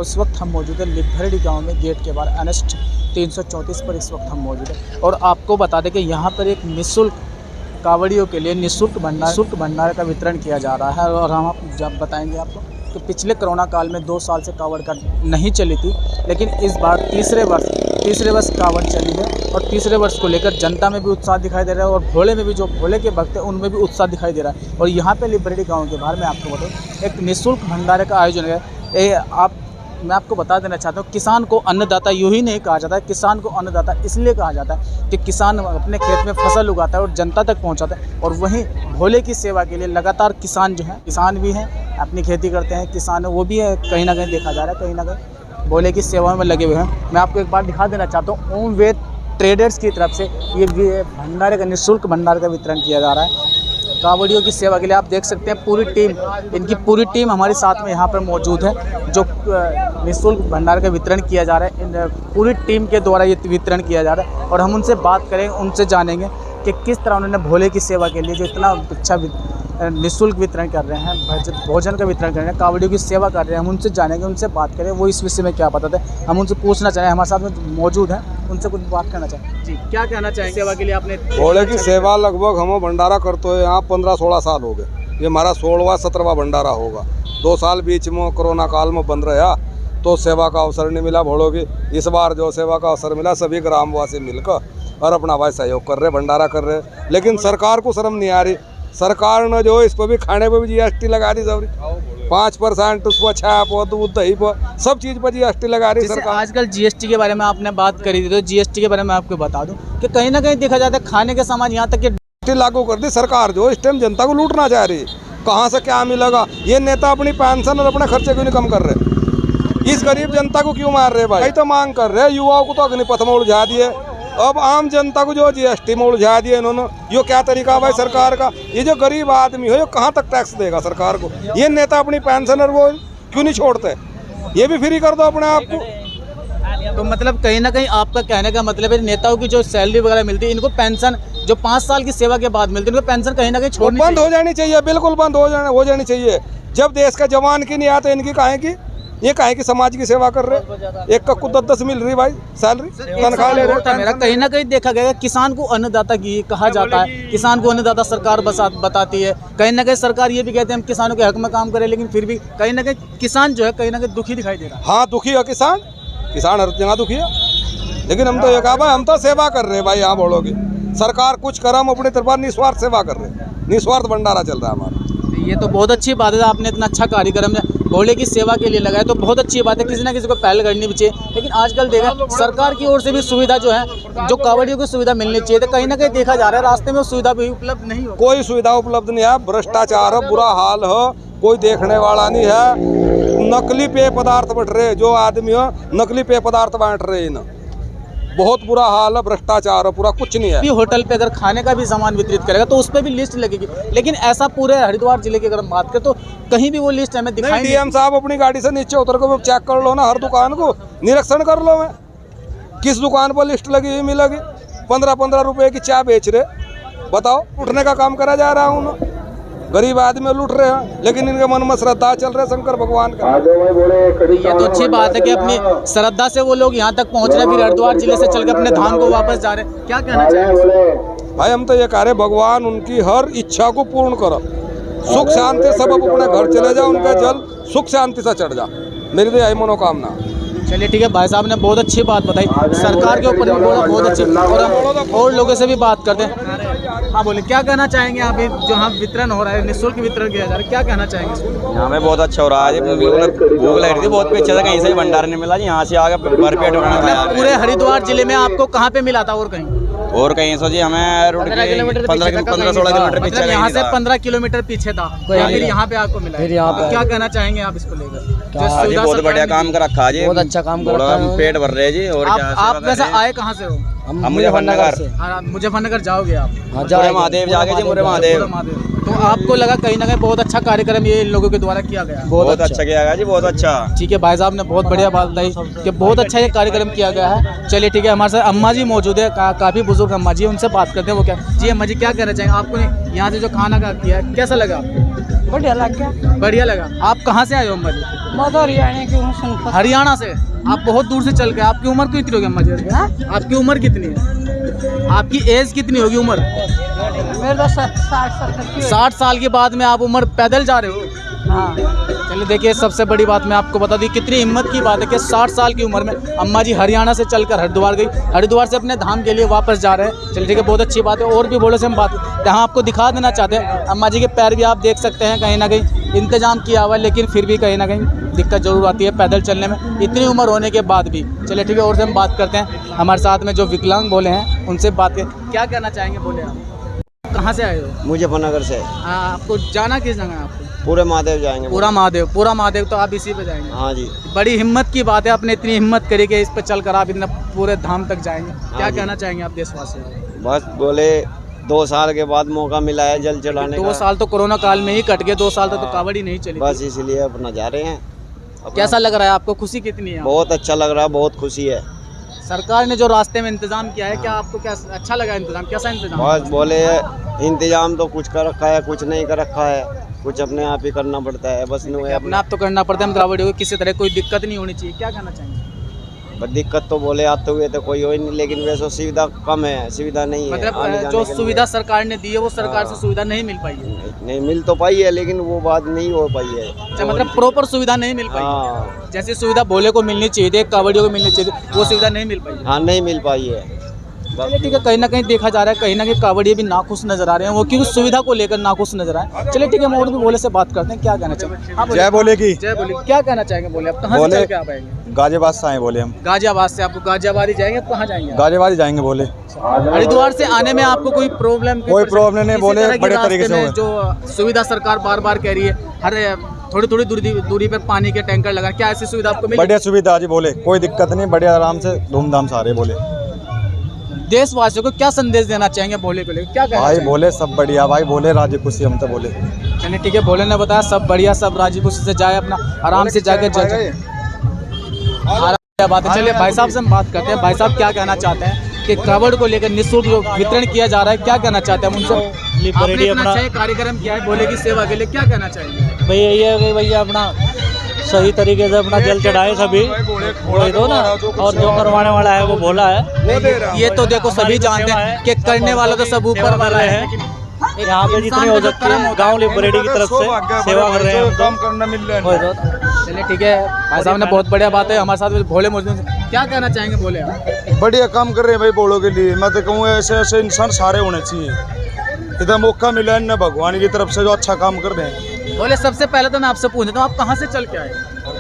उस वक्त हम मौजूद है लिभरडी गांव में, गेट के बाहर NH 334 पर इस वक्त हम मौजूद है। और आपको बता दें कि यहाँ पर एक निःशुल्क कांवड़ियों के लिए निःशुल्क भंडार का वितरण किया जा रहा है। और हम जब बताएंगे आपको कि पिछले कोरोना काल में 2 साल से कांवड़ का नहीं चली थी, लेकिन इस बार तीसरे वर्ष कांवड़ चली है। और तीसरे वर्ष को लेकर जनता में भी उत्साह दिखाई दे रहा है और भोले में भी, जो भोले के भक्त हैं उनमें भी उत्साह दिखाई दे रहा है। और यहाँ पे लिभरडी गाँव के बाहर मैं आपको बताऊँ एक निःशुल्क भंडारे का आयोजन है। मैं आपको बता देना चाहता हूँ, किसान को अन्नदाता यूँ ही नहीं कहा जाता है। किसान को अन्नदाता इसलिए कहा जाता है कि किसान अपने खेत में फसल उगाता है और जनता तक पहुँचाता है। और वहीं भोले की सेवा के लिए लगातार किसान जो हैं, किसान भी हैं, अपनी खेती करते हैं, किसान वो भी है, कहीं ना कहीं देखा जा रहा है, कहीं ना कहीं भोले की सेवा में लगे हुए हैं। मैं आपको एक बार दिखा देना चाहता हूँ, ओम वेद ट्रेडर्स की तरफ से ये भंडारे का, निःशुल्क भंडारे का वितरण किया जा रहा है कांवड़ियों की सेवा के लिए। आप देख सकते हैं पूरी टीम, इनकी पूरी टीम हमारे साथ में यहाँ पर मौजूद है, जो निःशुल्क भंडार का वितरण किया जा रहा है। इन पूरी टीम के द्वारा ये वितरण किया जा रहा है। और हम उनसे बात करेंगे, उनसे जानेंगे कि किस तरह उन्होंने भोले की सेवा के लिए जो इतना अच्छा निःशुल्क वितरण कर रहे हैं, भोजन का वितरण कर रहे हैं, कांवड़ियों की सेवा कर रहे हैं। हम उनसे जानेंगे, उनसे बात करें, वो इस विषय में क्या बताते हैं। हम उनसे पूछना चाहें, हमारे साथ में मौजूद हैं, उनसे कुछ बात करना चाहें। जी, क्या कहना चाहेंगे सेवा के लिए आपने? भोले की सेवा लगभग हम भंडारा करते हुए यहाँ 15-16 साल हो गए। ये हमारा 16वां-17वां भंडारा होगा। 2 साल बीच में कोरोना काल में बंद रहा तो सेवा का अवसर नहीं मिला भोलों की। इस बार जो सेवा का अवसर मिला, सभी ग्रामवासी मिलकर और अपना भाई सहयोग कर रहे, भंडारा कर रहे। लेकिन सरकार को शर्म नहीं आ रही। सरकार ने जो इस पर भी, खाने पर भी GST लगा दी सबरी 5%, उस पर छाप और दूध दही पर सब चीज़ पर GST लगा रही सरकार। आजकल GST के बारे में आपने बात करी थी, तो GST के बारे में आपको बता दूं कि कहीं ना कहीं देखा जाता है खाने के सामान यहाँ तक कि GST लागू कर दी सरकार, जो इस टाइम जनता को लूटना चाह रही है। कहाँ से क्या मिलेगा? ये नेता अपनी पेंशन और अपने खर्चे क्यों नहीं कम कर रहे? इस गरीब जनता को क्यों मार रहे भाई? तो मांग कर रहे, युवाओं को तो अग्निपथ में उलझा दिए, अब आम जनता को जो GST में उलझा दिया इन्होंने। ये क्या तरीका भाई सरकार का? ये जो गरीब आदमी हो, ये कहाँ तक टैक्स देगा सरकार को? ये नेता अपनी पेंशन और वो क्यों नहीं छोड़ते? ये भी फ्री कर दो अपने आप को। तो मतलब कहीं ना कहीं आपका कहने का मतलब है नेताओं की जो सैलरी वगैरह मिलती है, इनको पेंशन जो 5 साल की सेवा के बाद मिलती है, इनको पेंशन कहीं ना कहीं छोड़नी बंद हो जानी चाहिए। बिल्कुल बंद हो जानी चाहिए। जब देश का जवान की नहीं आते, इनकी काहे की? ये काहे की समाज की सेवा कर रहे? एक को 10-10 मिल रही भाई सैलरी, तनख्वाह ले रहे। मेरा कहीं ना कहीं देखा गया किसान को अन्नदाता की कहा जाता है, किसान को अन्नदाता सरकार बताती है। कहीं ना कहीं सरकार ये भी कहते हैं हम किसानों के हक में काम करें, लेकिन फिर भी कहीं ना कहीं किसान जो है कहीं ना कहीं दुखी दिखाई दे रहा है। हाँ, दुखी है किसान हर जगह दुखी है। लेकिन हम तो ये कहा भाई, हम तो सेवा कर रहे हैं भाई। यहाँ बोलोगे सरकार कुछ कर, हम अपनी तरफ निस्वार्थ सेवा कर रहे हैं, निस्वार्थ भंडारा चल रहा है हमारा। ये तो बहुत अच्छी बात है, आपने इतना अच्छा कार्यक्रम भोले की सेवा के लिए लगाया, तो बहुत अच्छी बात है। किसी ना किसी को पहल करनी भी चाहिए। लेकिन आजकल देखा सरकार की ओर से भी सुविधा जो है, जो कांवड़ियों की सुविधा मिलनी चाहिए, तो कहीं ना कहीं देखा जा रहा है रास्ते में सुविधा भी उपलब्ध नहीं हो। कोई सुविधा उपलब्ध नहीं है, भ्रष्टाचार है, बुरा हाल है, कोई देखने वाला नहीं है। नकली पेय पदार्थ बट रहे, जो आदमी है नकली पेय पदार्थ बांट रहे हैं। बहुत बुरा हाल है, भ्रष्टाचार है पूरा, कुछ नहीं है। होटल पे अगर खाने का भी सामान वितरित करेगा तो उस पर भी लिस्ट लगेगी, लेकिन ऐसा पूरे हरिद्वार जिले की अगर हम बात करें तो कहीं भी वो लिस्ट हमें दिखाई नहीं। DM साहब अपनी गाड़ी से नीचे उतर कर चेक कर लो ना, हर दुकान को निरीक्षण कर लो। मैं किस दुकान पर लिस्ट लगी हुई मिलेगी? 15-15 रुपए की चाय बेच रहे, बताओ। उठने का काम करा जा रहा हूँ ना, गरीब आदमी लूट रहे हैं, लेकिन इनके मन में श्रद्धा चल रहा है शंकर भगवान का। ये तो अच्छी बात है कि अपनी श्रद्धा से वो लोग यहाँ तक पहुँच रहे हैं, फिर हरिद्वार जिले से चलकर अपने धाम को वापस जा रहे हैं। क्या कहना चाहिए भाई? हम तो ये कह रहे, भगवान उनकी हर इच्छा को पूर्ण करो, सुख शांति सब अपने घर चले जाओ, उनका जल सुख शांति से चढ़ जा, मेरी तो यही मनोकामना। चलिए ठीक है, भाई साहब ने बहुत अच्छी बात बताई, सरकार के ऊपर भी बहुत अच्छी। और लोगों से भी बात करते हैं। हाँ बोले, क्या कहना चाहेंगे आप? जो यहाँ वितरण हो रहा है, निःशुल्क वितरण किया जा रहा है, क्या कहना चाहेंगे? यहाँ में बहुत अच्छा हो रहा है। भूख लग रही थी बहुत, पीछे से कहीं से भंडारा नहीं मिला, यहाँ से आगे भरपेट खाना खाया। पूरे हरिद्वार जिले में आपको कहाँ पे मिला था? और कहीं सो जी हमें 15-16 किलोमीटर पीछे, यहाँ से 15 किलोमीटर पीछे था, फिर यहाँ पे आपको मिला। क्या कहना चाहेंगे आप इसको लेकर? बहुत बढ़िया काम कर रखा जी, बहुत अच्छा काम कर रखा है, पेट भर रहे जी। और आप वैसे आए कहाँ से हो? हम मुजफ्फरनगर। मुजफ्फरनगर जाओगे आप? मुरे महादेव जाके जी, मुरे महादेव। तो आपको लगा कहीं ना कहीं बहुत अच्छा कार्यक्रम ये इन लोगों के द्वारा किया गया? बहुत अच्छा किया गया जी, बहुत अच्छा। ठीक है, भाई साहब ने बहुत बढ़िया बात बताई कि बहुत अच्छा ये कार्यक्रम किया गया है। चलिए ठीक है, हमारे साथ अम्मा जी मौजूद है, काफ़ी बुजुर्ग अम्मा जी, उनसे बात करते हैं वो क्या। जी अम्मा जी, क्या कहना चाहेंगे? आपको यहाँ से जो खाना का किया है कैसा लगा आपको? बढ़िया लग गया। बढ़िया लगा। आप कहाँ से आए हो अम्मा जी? मधु हरियाणा की हूँ, सोनभद्र। हरियाणा से? आप बहुत दूर से चल के। आपकी उम्र कितनी होगी अम्मा जी? हाँ? आपकी उम्र कितनी है? आपकी एज कितनी होगी उम्र? मेरे तो 60-70 की। 60 साल के बाद में आप उम्र पैदल जा रहे हो? हाँ। चलिए देखिए, सबसे बड़ी बात मैं आपको बता दी, कितनी हिम्मत की बात है कि 60 साल की उम्र में अम्मा जी हरियाणा से चलकर हरिद्वार गई, हरिद्वार से अपने धाम के लिए वापस जा रहे हैं। चलिए ठीक है, बहुत अच्छी बात है। और भी बोलो से हम बात यहाँ आपको दिखा देना चाहते हैं, अम्मा जी के पैर भी आप देख सकते हैं, कहीं ना कहीं इंतजाम किया हुआ है, लेकिन फिर भी कहीं ना कहीं दिक्कत जरूर आती है पैदल चलने में, इतनी उम्र होने के बाद भी। चलिए ठीक है, और से हम बात करते हैं हमारे साथ में जो विकलांग बोले हैं उनसे बात करें। क्या कहना चाहेंगे? बोले आप कहाँ से आए हो? मुजफ्फरनगर से। आपको जाना किस जगह है? आपको पूरे महादेव जाएंगे। पूरा महादेव तो आप इसी पे जाएंगे? हाँ जी। बड़ी हिम्मत की बात है, आपने इतनी हिम्मत करी कि इस पे चलकर आप इतना पूरे धाम तक जाएंगे। क्या जी। कहना चाहेंगे आप देशवासियों को? बस बोले 2 साल के बाद मौका मिला है जल चढ़ाने का। 2 साल तो कोरोना काल में ही कट गए, 2 साल तक तो कावड़ ही नहीं चली। बस इसीलिए अपना जा रहे हैं। कैसा लग रहा है आपको? खुशी कितनी है? बहुत अच्छा लग रहा है, बहुत खुशी है। सरकार ने जो रास्ते में इंतजाम किया है, क्या आपको क्या अच्छा लगा इंतजाम? कैसा इंतजाम? बस बोले इंतजाम तो कुछ कर रखा है, कुछ नहीं कर रखा है, कुछ अपने आप ही करना पड़ता है। बस अपने आप तो करना पड़ता है। हम कावड़ियों को किसी तरह कोई दिक्कत नहीं होनी चाहिए। क्या कहना चाहेंगे? दिक्कत तो बोले आते हुए तो कोई हो ही नहीं, लेकिन वैसे सुविधा कम है, सुविधा नहीं है। मतलब जो सुविधा सरकार ने दी है वो सरकार से सुविधा नहीं मिल पाई है। नहीं मिल तो पाई है, लेकिन वो बात नहीं हो पाई है। अच्छा, मतलब प्रॉपर सुविधा नहीं मिल पाई। हाँ। जैसी सुविधा भोले को मिलनी चाहिए थी, कावड़ियों को मिलनी चाहिए थी, वो सुविधा नहीं मिल पाई। हाँ, नहीं मिल पाई है। चलिए ठीक है, कहीं ना कहीं देखा जा रहा है, कहीं ना कहीं कावड़िए भी नाखुश नजर आ रहे हैं, वो क्योंकि सुविधा को लेकर नाखुश नजर आए। चलिए ठीक है, हम और भी भोले से बात करते हैं। क्या कहना चाहिए? हाँ, जय बोले की। जय बोले। क्या कहना चाहेंगे? बोले आप कहाँ से चल के आप आएंगे? गाजियाबाद से आए बोले हम। गाजियाबाद से? आपको गाजियाबाद ही जाएंगे? कहाँ जाएंगे? गाजियाबाद ही जाएंगे बोले। हरिद्वार से आने में आपको कोई प्रॉब्लम? कोई प्रॉब्लम नहीं बोले, बड़े तरीके से जो सुविधा सरकार बार बार कह रही है, हर थोड़ी थोड़ी दूरी पर पानी के टैंकर लगा, क्या ऐसी सुविधा आपको मिली? बढ़िया सुविधा जी बोले, कोई दिक्कत नहीं, बढ़िया आराम से धूमधाम से आ रहे बोले। देशवासियों को क्या संदेश देना चाहेंगे भोले को लेकर? क्या कहना भाई चाहेंगे? बोले सब बढ़िया, भाई बोले राजी खुशी हम तो बोले। चलिए ठीक है, भोले ने बताया सब बढ़िया, सब राजी खुशी से जाए, अपना आराम से जाके बात है। चलिए भाई साहब से हम बात करते हैं। भाई साहब क्या कहना चाहते हैं कि कावड़ को लेकर निःशुल्क जो वितरण किया जा रहा है, क्या कहना चाहते हैं उनसे? आपने इतना अच्छा कार्यक्रम किया है भोले की सेवा के लिए, क्या कहना चाहेंगे? भैया ये है कि भैया अपना सही तरीके से अपना जल चढ़ाए सभी, वही तो ना। और जो करवाने वाला है वो भोला है। ये तो देखो सभी जानते हैं कि करने वाला तो सब ऊपर वाला है। यहाँ पे जितनी हो सकती है गाँव लिबरेडी की तरफ से सेवा कर रहे हैं हम काम करना मिल रहा वही है। तो। चलिए ठीक है, भाई साहब ने बहुत बढ़िया बात है। हमारे साथ में भोले मौजूद हैं। क्या कहना चाहेंगे भोले आप? बढ़िया काम कर रहे हैं भाई बोलों के लिए। मैं तो कहूँ ऐसे ऐसे इंसान सारे होने चाहिए। इतना मौका मिला है ना भगवान की तरफ से, जो अच्छा काम कर रहे हैं। बोले सबसे पहले तो मैं आपसे पूछता हूँ, आप कहाँ से चल के आए?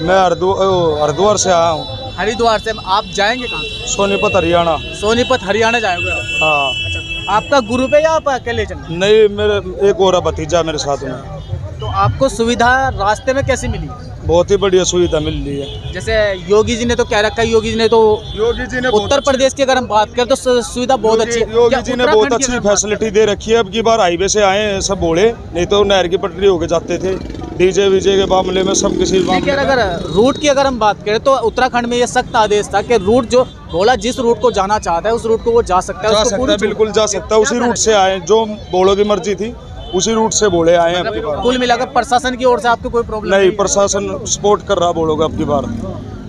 मैं हरिद्वार से आया हूँ। हरिद्वार से? आप जाएंगे कहाँ? सोनीपत हरियाणा। सोनीपत हरियाणा जाएंगे आप? हाँ। अच्छा, आपका ग्रुप है या आप अकेले चले? नहीं, मेरे एक और भतीजा मेरे साथ में। तो आपको सुविधा रास्ते में कैसी मिली? बहुत ही बढ़िया सुविधा मिल रही है। जैसे योगी जी ने तो कह रखा है, योगी जी ने तो उत्तर प्रदेश की अगर हम बात करें तो सुविधा बहुत अच्छी है। योगी जी ने बहुत अच्छी फैसिलिटी दे रखी है। अब की बार हाईवे से आए हैं सब बोले, नहीं तो नहर की पटरी होके जाते थे। डीजे वीजे के मामले में सब किसी लेकिन अगर रूट की अगर हम बात करें तो उत्तराखंड में ये सख्त आदेश था कि रूट जो भोला जिस रूट को जाना चाहता है उस रूट को वो जा सकता है। बिल्कुल जा सकता है, उसी रूट से आए, जो बोलो की मर्जी थी उसी रूट से बोले आए हैं। कुल मिलाकर प्रशासन की ओर से आपको कोई प्रॉब्लम नहीं, प्रशासन सपोर्ट कर रहा बोलोगे अब की बार।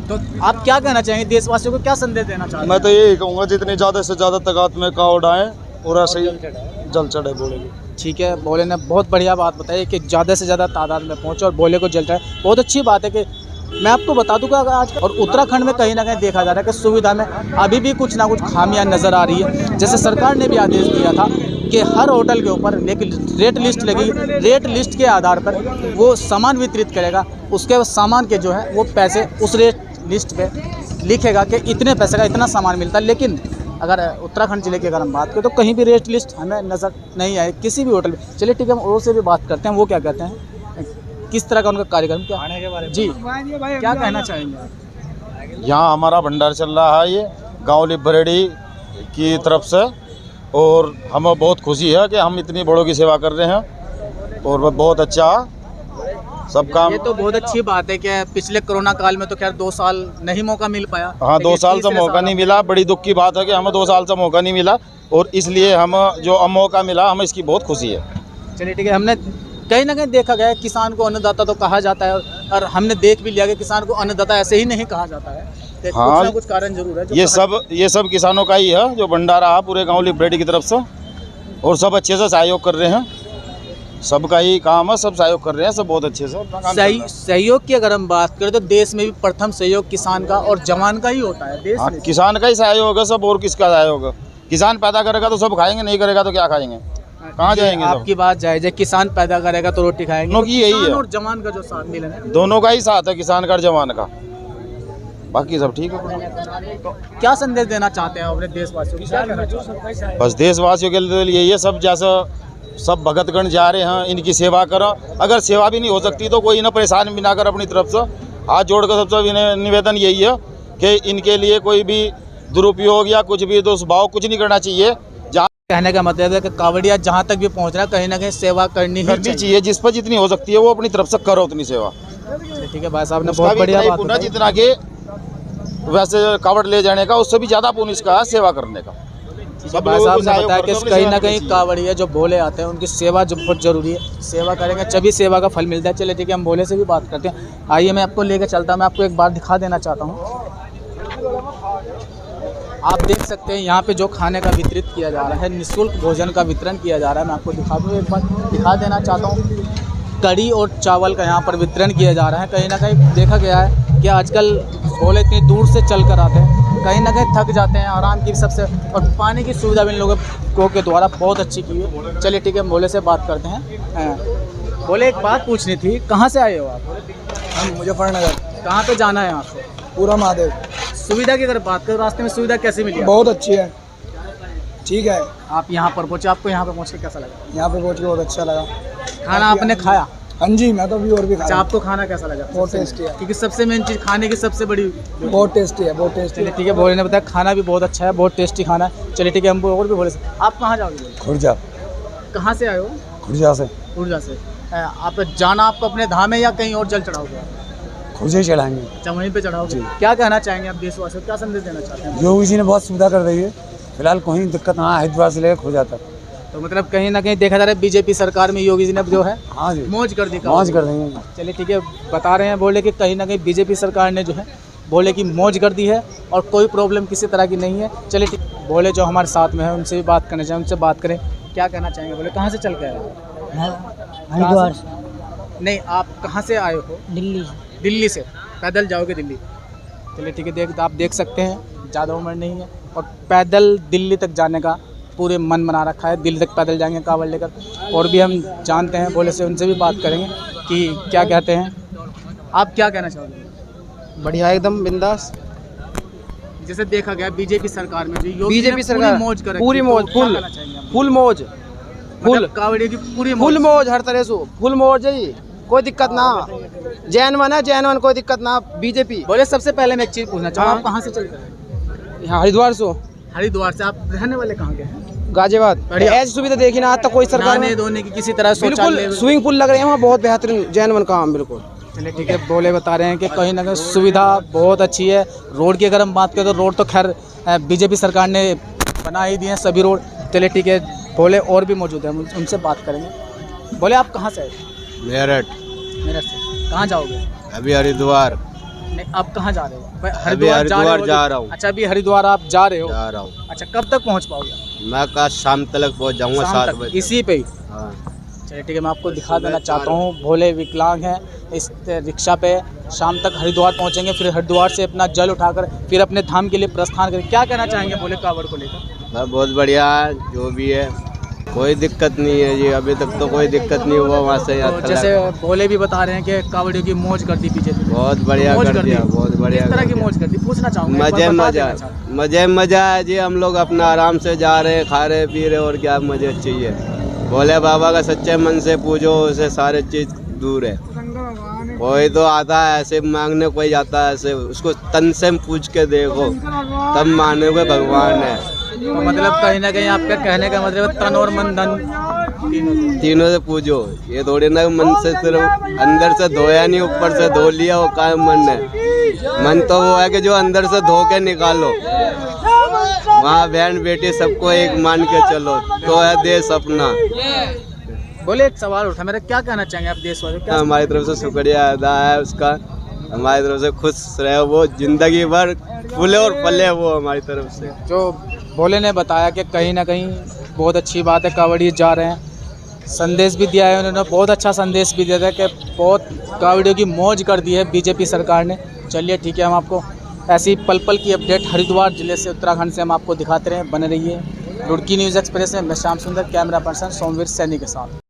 तो आप क्या कहना चाहेंगे? देशवासियों को क्या संदेश देना चाहते हैं? मैं तो यही कहूँगा जितनी ज़्यादा से ज़्यादा तादाद में कावड़ आए और ऐसे ही जल चढ़े बोलेगे। ठीक है, भोले ने बहुत बढ़िया बात बताई कि ज़्यादा से ज़्यादा तादाद में पहुँचे और भोले को जल चढ़ाए। बहुत अच्छी बात है कि मैं आपको बता दूंगा आज और उत्तराखंड में कहीं ना कहीं देखा जा रहा है कि सुविधा में अभी भी कुछ ना कुछ खामियां नज़र आ रही है। जैसे सरकार ने भी आदेश दिया था कि हर होटल के ऊपर रेट लिस्ट लगेगी, रेट लिस्ट के आधार पर वो सामान वितरित करेगा, उसके सामान के जो है वो पैसे उस रेट लिस्ट पे लिखेगा कि इतने पैसे का इतना सामान मिलता है। लेकिन अगर उत्तराखंड जिले की अगर हम बात करें तो कहीं भी रेट लिस्ट हमें नज़र नहीं आए किसी भी होटल में। चलिए ठीक है, हम और से भी बात करते हैं, वो क्या कहते हैं, किस तरह का उनका कार्यक्रम क्या खाने के बारे में जी क्या कहना चाहेंगे आप? यहाँ हमारा भंडार चल रहा है ये गाँव लिबरेडी की तरफ से, और हमें बहुत खुशी है कि हम इतनी बड़ों की सेवा कर रहे हैं। और बहुत अच्छा सब काम। ये तो बहुत अच्छी बात है कि पिछले कोरोना काल में तो खैर 2 साल नहीं मौका मिल पाया। हाँ, 2 लेकिन साल से तीसरे मौका साल नहीं मिला। बड़ी दुख की बात है कि हमें 2 साल से मौका नहीं मिला और इसलिए हम जो अब मौका मिला हमें इसकी बहुत खुशी है। चलिए ठीक है। हमने कहीं ना कहीं देखा गया है किसान को अन्नदाता तो कहा जाता है और हमने देख भी लिया कि किसान को अन्नदाता ऐसे ही नहीं कहा जाता है। तो हाँ, कुछ ना कुछ कारण जरूर है जो ये सब किसानों का ही है जो भंडारा है पूरे गांव लिबरेटी की तरफ से, और सब अच्छे से सहयोग कर रहे हैं। सबका ही काम है, सब सहयोग कर रहे हैं, सब बहुत अच्छे से अपना काम कर रहे हैं। सहयोग की अगर हम बात करें तो देश में भी प्रथम सहयोग किसान का और जवान का ही होता है देश हाँ, में। किसान का ही सहयोग है सब, और किसका सहयोग है? किसान पैदा करेगा तो सब खाएंगे, नहीं करेगा तो क्या खाएंगे, कहाँ जाएंगे? आपकी बात जायज़ है, किसान पैदा करेगा तो रोटी खाएंगे। दोनों की यही किसान है। और जवान का जो साथ मिलन है, दोनों का ही साथ है, किसान का और जवान का। बाकी सब ठीक है। तो क्या संदेश देना चाहते हैं अपने देशवासियों को? क्या कहना चाहते हैं? बस देशवासियों के लिए यही है, सब जैसा सब भगतगण जा रहे हैं, इनकी सेवा करो। अगर सेवा भी नहीं हो सकती तो कोई ना परेशान भी ना कर, अपनी तरफ से हाथ जोड़कर सबसे निवेदन यही है कि इनके लिए कोई भी दुरुपयोग या कुछ भी दुष्भाव कुछ नहीं करना चाहिए। जहाँ कहने का मतलब है कि कांवड़िया जहाँ तक भी पहुँच रहा है कहीं ना कहीं सेवा करनी ही चाहिए। जिस पर जितनी हो सकती है वो अपनी तरफ से करो उतनी सेवा। ठीक है भाई साहब ने उसका बहुत भी बढ़िया इतना ही बात पुण्य बताई। जितना कि वैसे कावड़ ले जाने का उससे भी ज़्यादा पुण्य इसका है सेवा करने का। सब भाई लोगों साहब को ने सहयोग बताया करते कि हैं, कहीं ना अपनी कहीं सेवा कांवड़िया जो भोले आते हैं उनकी सेवा जो बहुत जरूरी है, सेवा करेंगे तभी सेवा का फल मिलता है। चलिए ठीक है, हम भोले से भी बात करते हैं। आइए मैं आपको लेकर चलता हूँ, मैं आपको एक बार दिखा देना चाहता हूँ। आप देख सकते हैं यहाँ पे जो खाने का वितरित किया जा रहा है, निःशुल्क भोजन का वितरण किया जा रहा है। मैं आपको दिखा दूँ, एक बार दिखा देना चाहता हूँ। कड़ी और चावल का यहाँ पर वितरण किया जा रहा है। कहीं ना कहीं देखा गया है कि आजकल भोले इतनी दूर से चल कर आते हैं, कहीं ना कहीं थक जाते हैं, आराम की सबसे और पानी की सुविधा भी इन लोगों के द्वारा बहुत अच्छी की है। चलिए ठीक है, हम भोले से बात करते हैं। भोले एक बात पूछनी थी, कहाँ से आए हो आप? हम मुजफ्फरनगर। कहाँ पे जाना है आपको? पूरा महादेव। सुविधा की अगर बात करें, रास्ते में सुविधा कैसी मिली? बहुत अच्छी है, ठीक है। आप यहाँ पर पहुँचे, आपको यहाँ पर पहुँच के कैसा लगा? यहाँ पे पहुँच के बहुत अच्छा लगा। खाना आपने खाया? हाँ जी, मैं तो अभी और भी खा अच्छा, रहा हूँ। आपको खाना कैसा लगा? बहुत टेस्टी है। क्योंकि सबसे मेन चीज़ खाने की सबसे बड़ी। बहुत टेस्टी है, बहुत टेस्टी चलिए है। ठीक है, भोले ने बताया खाना भी बहुत अच्छा है, बहुत टेस्टी खाना है। चलिए ठीक है, हम और भी भोले से। आप कहाँ जाओगे? खुर्जा। कहाँ से आए हो? खुर्जा से। ऊर्जा से। आप जाना आपको अपने धाम है या कहीं और जल चढ़ाओगे? खुर्जा ही चढ़ाएंगे। अच्छा, वहीं पे चढ़ाओगे। क्या कहना चाहेंगे आप देशवासियों को, क्या संदेश देना चाहते हैं? योगी जी ने बहुत सुविधा कर दी है, फिलहाल कोई दिक्कत ना, हरिद्वार से लेकर खुर्जा तक। तो मतलब कहीं ना कहीं देखा जा रहा है बीजेपी सरकार में योगी जी ने जो है हाँ जी, मौज कर दी। मौज कर देंगे। चलिए ठीक है, बता रहे हैं बोले कि कहीं ना कहीं बीजेपी सरकार ने जो है बोले की मौज कर दी है और कोई प्रॉब्लम किसी तरह की नहीं है। चलिए ठीक, बोले जो हमारे साथ में है उनसे भी बात करना चाहेंगे, उनसे बात करें, क्या कहना चाहेंगे? बोले कहाँ से चल के आए हो? हरिद्वार नहीं, आप कहाँ से आए हो? दिल्ली। दिल्ली से पैदल जाओगे दिल्ली? चलिए ठीक है, आप देख सकते हैं ज़्यादा उम्र नहीं है और पैदल दिल्ली तक जाने का पूरे मन बना रखा है। दिल्ली तक पैदल जाएंगे कावड़ लेकर। और भी हम जानते हैं भोले से, उनसे भी बात करेंगे कि क्या कहते हैं। आप क्या कहना चाहोगे? बढ़िया, एकदम बिंदास। जैसे देखा गया बीजेपी सरकार में भी योगी बीजेपी ने सरकार पूरी मौज कर रखी, पूरी तो मौज, क्या फुल कहना चाहेंगे आप? फुल मौज, फुल मतलब कावड़ियों की पूरी फुल मौज। मौज, हर तरह से फुल मौज है जी, कोई दिक्कत ना। जैन वन है, जैन वन, कोई दिक्कत ना। बीजेपी। बोले सबसे पहले मैं एक चीज़ पूछना चाहूँ, हाँ। आप कहाँ से चल कर? यहाँ हरिद्वार से। हरिद्वार से। आप रहने वाले कहाँ के हैं? गाजियाबाद। बढ़िया। ऐसी सुविधा देखी ना आज तक कोई सरकार नहाने में। धोने की किसी तरह बिल्कुल शौचालय? स्विमिंग पूल लग रहे हैं वहाँ, बहुत बेहतरीन जैन वन का। हम बिल्कुल। चलिए ठीक है, बोले बता रहे हैं कि कहीं ना कहीं सुविधा बहुत अच्छी है। रोड की अगर हम बात करें तो रोड तो खैर बीजेपी सरकार ने बना ही दिए हैं सभी रोड। चलिए ठीक है, बोले और भी मौजूद है, हम उनसे बात करेंगे। बोले आप कहाँ से आए? मेरठ। मेरठ से। कहाँ जाओगे? अभी हरिद्वार नहीं, आप कहाँ जा रहे हो? हरिद्वार जा रहा हूँ। अच्छा, अभी हरिद्वार आप जा रहे हो? जा रहा हूँ। अच्छा, कब तक पहुँच पाओगे? मैं कल शाम तक पहुँच जाऊँगा, शाम 7 तक बजे। इसी पे ही? हाँ। चलिए ठीक है, मैं आपको दिखा देना चाहता हूँ। भोले विकलांग हैं, इस रिक्शा पे शाम तक हरिद्वार पहुँचेंगे, फिर हरिद्वार से अपना जल उठाकर फिर अपने धाम के लिए प्रस्थान करेंगे। क्या कहना चाहेंगे बोले कावड़ को लेकर? बहुत बढ़िया है, जो भी है कोई दिक्कत नहीं है जी, अभी तक तो कोई दिक्कत नहीं हुआ वहाँ से। तो जैसे भोले भी बता रहे हैं कि कावड़ियों की मौज कर दी बीजेपी। बहुत बढ़िया मौज कर दिया, दी। बहुत बढ़िया किस तरह कर की दिया। मौज कर दी पूछना चाहूँगा? एक मजे बार बता मजा देना चाहता हूँ। मजे मजा है जी, हम लोग अपना आराम से जा रहे हैं, खा रहे पी रहे, और क्या मजे चाहिए। भोले बाबा का सच्चे मन से पूजो, उसे सारे चीज दूर है। कोई तो आता है ऐसे मांगने, कोई जाता है ऐसे, उसको तन से पूछ के देखो तब मानोगे भगवान है। तो मतलब कहीं ना कहीं आपका कहने का मतलब तन और मन धन तीनों से पूजो। ये थोड़ी ना मन से सिर्फ अंदर से धोया नहीं ऊपर से धो लिया, वो काय मन है। मन तो वो है कि जो अंदर से धो के निकालो। वहाँ बहन बेटी सबको एक मान के चलो, तो है देश अपना। बोले एक सवाल उठा मेरा, क्या कहना चाहेंगे आप देशवासियों को? हमारी तरफ से शुक्रिया अदा है उसका, हमारी तरफ से खुश रहे वो, जिंदगी भर फूले और फले वो हमारी तरफ से। जो भोले ने बताया कि कहीं ना कहीं बहुत अच्छी बात है, कांवड़िए जा रहे हैं, संदेश भी दिया है उन्होंने, बहुत अच्छा संदेश भी दिया था कि बहुत कांवड़ियों की मौज कर दी है बीजेपी सरकार ने। चलिए ठीक है, हम आपको ऐसी पल पल की अपडेट हरिद्वार जिले से, उत्तराखंड से हम आपको दिखाते रहें। बने रहिए रुड़की न्यूज़ एक्सप्रेस में। मैं श्याम सुंदर, कैमरा पर्सन सोमवीर सैनी के साथ।